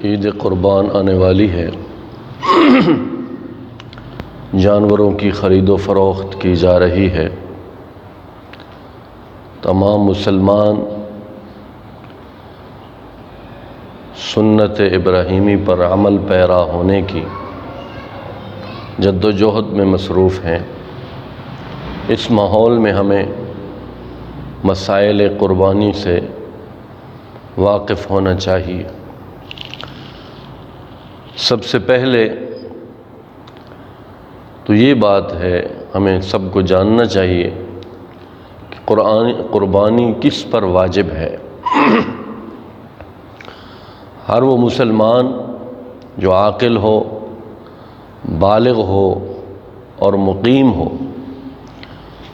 عید قربان آنے والی ہے۔ جانوروں کی خرید و فروخت کی جا رہی ہے۔ تمام مسلمان سنت ابراہیمی پر عمل پیرا ہونے کی جد و جہد میں مصروف ہیں۔ اس ماحول میں ہمیں مسائل قربانی سے واقف ہونا چاہیے۔ سب سے پہلے تو یہ بات ہے، ہمیں سب کو جاننا چاہیے کہ قربانی کس پر واجب ہے۔ ہر وہ مسلمان جو عاقل ہو، بالغ ہو اور مقیم ہو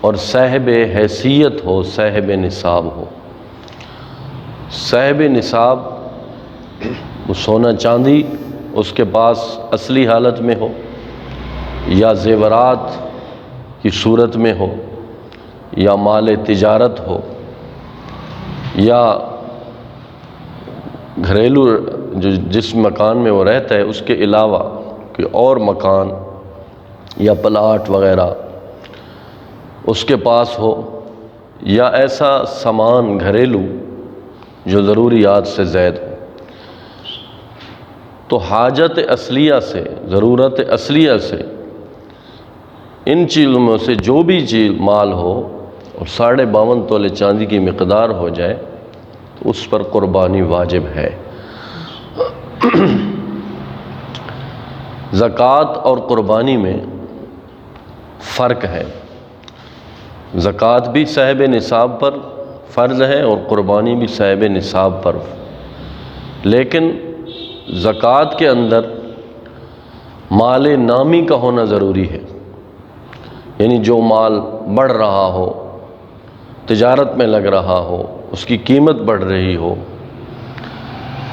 اور صاحب حیثیت ہو، صاحب نصاب ہو۔ صاحب نصاب وہ سونا چاندی اس کے پاس اصلی حالت میں ہو، یا زیورات کی صورت میں ہو، یا مال تجارت ہو، یا گھریلو جس مکان میں وہ رہتا ہے اس کے علاوہ کوئی اور مکان یا پلاٹ وغیرہ اس کے پاس ہو، یا ایسا سامان گھریلو جو ضروریات سے زائد ہو۔ تو حاجت اصلیہ سے، ضرورت اصلیہ سے ان چیزوں میں سے جو بھی چیز مال ہو اور 52.5 تولے چاندی کی مقدار ہو جائے تو اس پر قربانی واجب ہے۔ زکوٰۃ اور قربانی میں فرق ہے۔ زکوٰۃ بھی صاحب نصاب پر فرض ہے اور قربانی بھی صاحب نصاب پر، لیکن زکوٰۃ کے اندر مال نامی کا ہونا ضروری ہے، یعنی جو مال بڑھ رہا ہو، تجارت میں لگ رہا ہو، اس کی قیمت بڑھ رہی ہو۔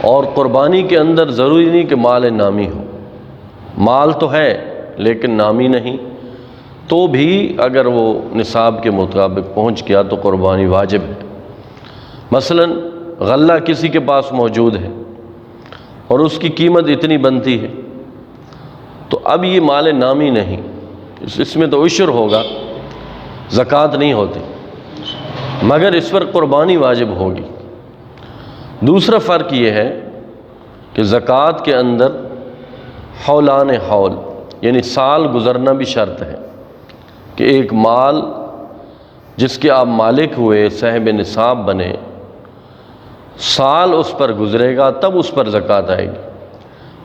اور قربانی کے اندر ضروری نہیں کہ مال نامی ہو، مال تو ہے لیکن نامی نہیں، تو بھی اگر وہ نصاب کے مطابق پہنچ گیا تو قربانی واجب ہے۔ مثلا غلہ کسی کے پاس موجود ہے اور اس کی قیمت اتنی بنتی ہے، تو اب یہ مال نامی نہیں، اس میں تو عشر ہوگا، زکوٰۃ نہیں ہوتی، مگر اس پر قربانی واجب ہوگی۔ دوسرا فرق یہ ہے کہ زکوٰۃ کے اندر حولان حول، یعنی سال گزرنا بھی شرط ہے، کہ ایک مال جس کے آپ مالک ہوئے، صاحب نصاب بنے، سال اس پر گزرے گا تب اس پر زکوٰۃ آئے گی۔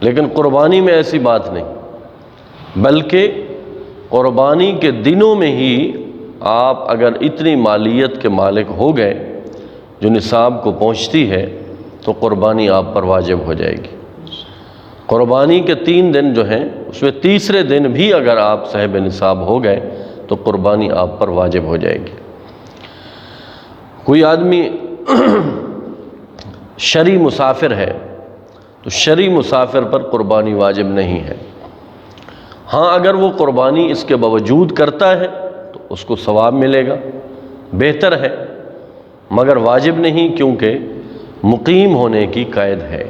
لیکن قربانی میں ایسی بات نہیں، بلکہ قربانی کے دنوں میں ہی آپ اگر اتنی مالیت کے مالک ہو گئے جو نصاب کو پہنچتی ہے تو قربانی آپ پر واجب ہو جائے گی۔ قربانی کے 3 دن جو ہیں اس میں تیسرے دن بھی اگر آپ صاحب نصاب ہو گئے تو قربانی آپ پر واجب ہو جائے گی۔ کوئی آدمی شرعی مسافر ہے تو شرعی مسافر پر قربانی واجب نہیں ہے۔ ہاں اگر وہ قربانی اس کے باوجود کرتا ہے تو اس کو ثواب ملے گا، بہتر ہے، مگر واجب نہیں، کیونکہ مقیم ہونے کی قید ہے۔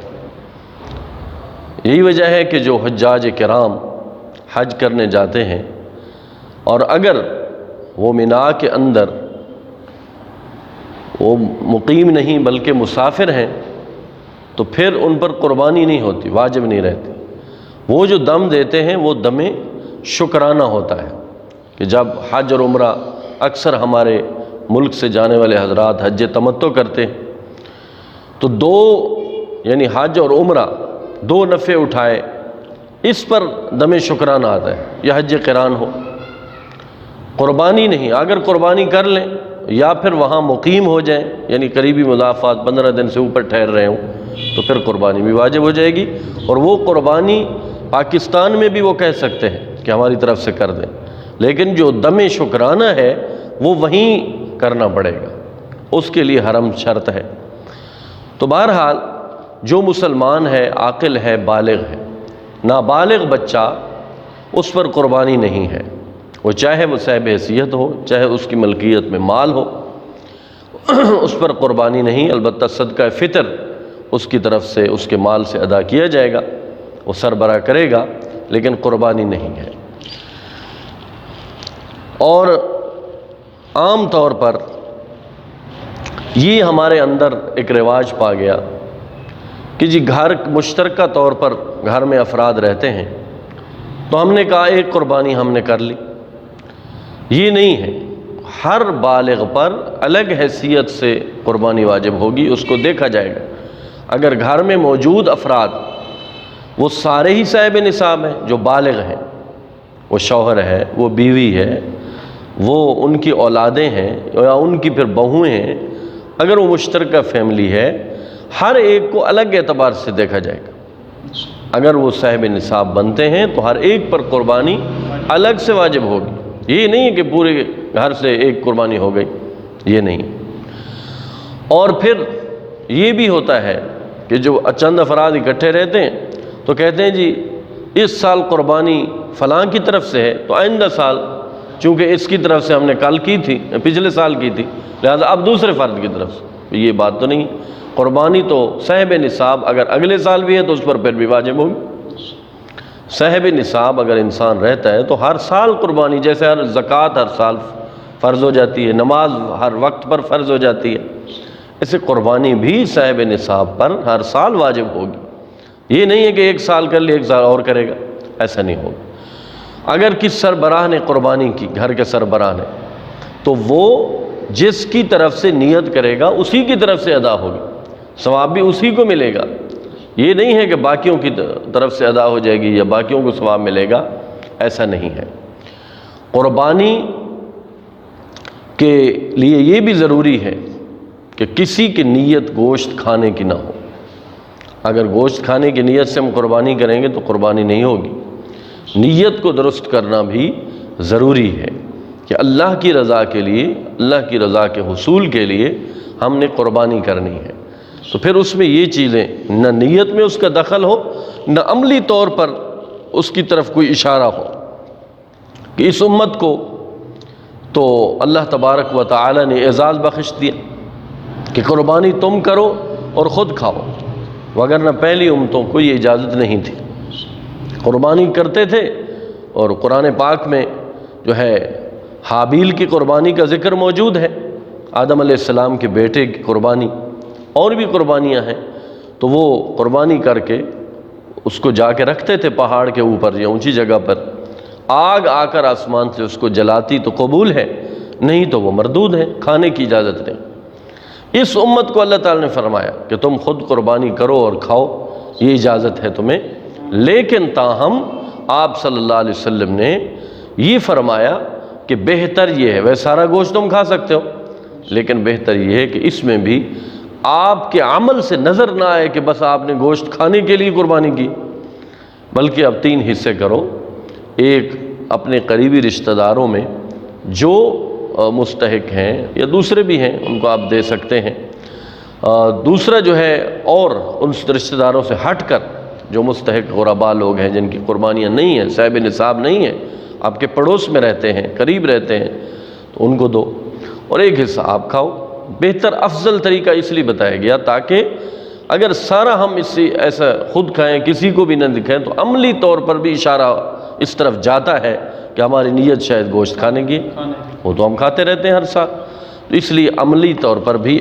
یہی وجہ ہے کہ جو حجاج کرام حج کرنے جاتے ہیں اور اگر وہ مینا کے اندر وہ مقیم نہیں بلکہ مسافر ہیں تو پھر ان پر قربانی نہیں ہوتی، واجب نہیں رہتی۔ وہ جو دم دیتے ہیں وہ دم شکرانہ ہوتا ہے، کہ جب حج اور عمرہ اکثر ہمارے ملک سے جانے والے حضرات حج تمتع کرتے ہیں تو یعنی حج اور عمرہ 2 نفع اٹھائے، اس پر دم شکرانہ آتا ہے، یا حج قران ہو، قربانی نہیں۔ اگر قربانی کر لیں یا پھر وہاں مقیم ہو جائیں، یعنی قریبی مضافات 15 دن سے اوپر ٹھہر رہے ہوں، تو پھر قربانی بھی واجب ہو جائے گی۔ اور وہ قربانی پاکستان میں بھی وہ کہہ سکتے ہیں کہ ہماری طرف سے کر دیں، لیکن جو دم شکرانہ ہے وہ وہیں کرنا پڑے گا، اس کے لیے حرم شرط ہے۔ تو بہرحال جو مسلمان ہے، عاقل ہے، بالغ ہے، نابالغ بچہ اس پر قربانی نہیں ہے، وہ چاہے وہ صاحب حیثیت ہو، چاہے اس کی ملکیت میں مال ہو، اس پر قربانی نہیں۔ البتہ صدقہ فطر اس کی طرف سے اس کے مال سے ادا کیا جائے گا، وہ سربراہ کرے گا، لیکن قربانی نہیں ہے۔ اور عام طور پر یہ ہمارے اندر ایک رواج پا گیا کہ جی گھر مشترکہ طور پر گھر میں افراد رہتے ہیں تو ہم نے کہا ایک قربانی ہم نے کر لی۔ یہ نہیں ہے، ہر بالغ پر الگ حیثیت سے قربانی واجب ہوگی، اس کو دیکھا جائے گا۔ اگر گھر میں موجود افراد وہ سارے ہی صاحب نصاب ہیں، جو بالغ ہیں، وہ شوہر ہے، وہ بیوی ہے، وہ ان کی اولادیں ہیں یا ان کی پھر بہویں ہیں، اگر وہ مشترکہ فیملی ہے، ہر ایک کو الگ اعتبار سے دیکھا جائے گا۔ اگر وہ صاحب نصاب بنتے ہیں تو ہر ایک پر قربانی الگ سے واجب ہوگی۔ یہ نہیں ہے کہ پورے گھر سے ایک قربانی ہو گئی، یہ نہیں۔ اور پھر یہ بھی ہوتا ہے کہ جو چند افراد اکٹھے رہتے ہیں تو کہتے ہیں جی اس سال قربانی فلاں کی طرف سے ہے تو آئندہ سال چونکہ اس کی طرف سے ہم نے کل کی تھی، پچھلے سال کی تھی، لہذا اب دوسرے فرد کی طرف سے۔ یہ بات تو نہیں، قربانی تو صاحب نصاب اگر اگلے سال بھی ہے تو اس پر پھر بھی واجب ہوگی۔ صاحب نصاب اگر انسان رہتا ہے تو ہر سال قربانی، جیسے ہر زکوٰۃ ہر سال فرض ہو جاتی ہے، نماز ہر وقت پر فرض ہو جاتی ہے، ایسے قربانی بھی صاحب نصاب پر ہر سال واجب ہوگی۔ یہ نہیں ہے کہ ایک سال کر لی ایک سال اور کرے گا، ایسا نہیں ہوگا۔ اگر کس سربراہ نے قربانی کی، گھر کے سربراہ نے، تو وہ جس کی طرف سے نیت کرے گا اسی کی طرف سے ادا ہوگی، ثواب بھی اسی کو ملے گا۔ یہ نہیں ہے کہ باقیوں کی طرف سے ادا ہو جائے گی یا باقیوں کو ثواب ملے گا، ایسا نہیں ہے۔ قربانی کے لیے یہ بھی ضروری ہے کہ کسی کی نیت گوشت کھانے کی نہ ہو۔ اگر گوشت کھانے کی نیت سے ہم قربانی کریں گے تو قربانی نہیں ہوگی۔ نیت کو درست کرنا بھی ضروری ہے کہ اللہ کی رضا کے لیے، اللہ کی رضا کے حصول کے لیے ہم نے قربانی کرنی ہے، تو پھر اس میں یہ چیزیں نہ نیت میں اس کا دخل ہو، نہ عملی طور پر اس کی طرف کوئی اشارہ ہو کہ اس امت کو تو اللہ تبارک و تعالی نے اعزاز بخش دیا کہ قربانی تم کرو اور خود کھاؤ، وگرنہ پہلی امتوں کو یہ اجازت نہیں تھی، قربانی کرتے تھے۔ اور قرآن پاک میں جو ہے حابیل کی قربانی کا ذکر موجود ہے، آدم علیہ السلام کے بیٹے کی قربانی، اور بھی قربانیاں ہیں، تو وہ قربانی کر کے اس کو جا کے رکھتے تھے پہاڑ کے اوپر یا اونچی جگہ پر، آگ آ کر آسمان سے اس کو جلاتی تو قبول ہے، نہیں تو وہ مردود ہے، کھانے کی اجازت نہیں۔ اس امت کو اللہ تعالیٰ نے فرمایا کہ تم خود قربانی کرو اور کھاؤ، یہ اجازت ہے تمہیں، لیکن تاہم آپ صلی اللہ علیہ وسلم نے یہ فرمایا کہ بہتر یہ ہے، وہ سارا گوشت تم کھا سکتے ہو، لیکن بہتر یہ ہے کہ اس میں بھی آپ کے عمل سے نظر نہ آئے کہ بس آپ نے گوشت کھانے کے لیے قربانی کی، بلکہ اب 3 حصے کرو۔ ایک اپنے قریبی رشتہ داروں میں جو مستحق ہیں یا دوسرے بھی ہیں ان کو آپ دے سکتے ہیں، دوسرا جو ہے اور ان رشتہ داروں سے ہٹ کر جو مستحق غرباء لوگ ہیں جن کی قربانیاں نہیں ہیں، صاحب نصاب نہیں ہیں، آپ کے پڑوس میں رہتے ہیں، قریب رہتے ہیں، تو ان کو دو، اور ایک حصہ آپ کھاؤ۔ بہتر افضل طریقہ اس لیے بتایا گیا تاکہ اگر سارا ہم اس سے ایسا خود کھائیں، کسی کو بھی نہ دکھائیں، تو عملی طور پر بھی اشارہ اس طرف جاتا ہے کہ ہماری نیت شاید گوشت کھانے کی، وہ تو ہم کھاتے رہتے ہیں ہر سال، تو اس لیے عملی طور پر بھی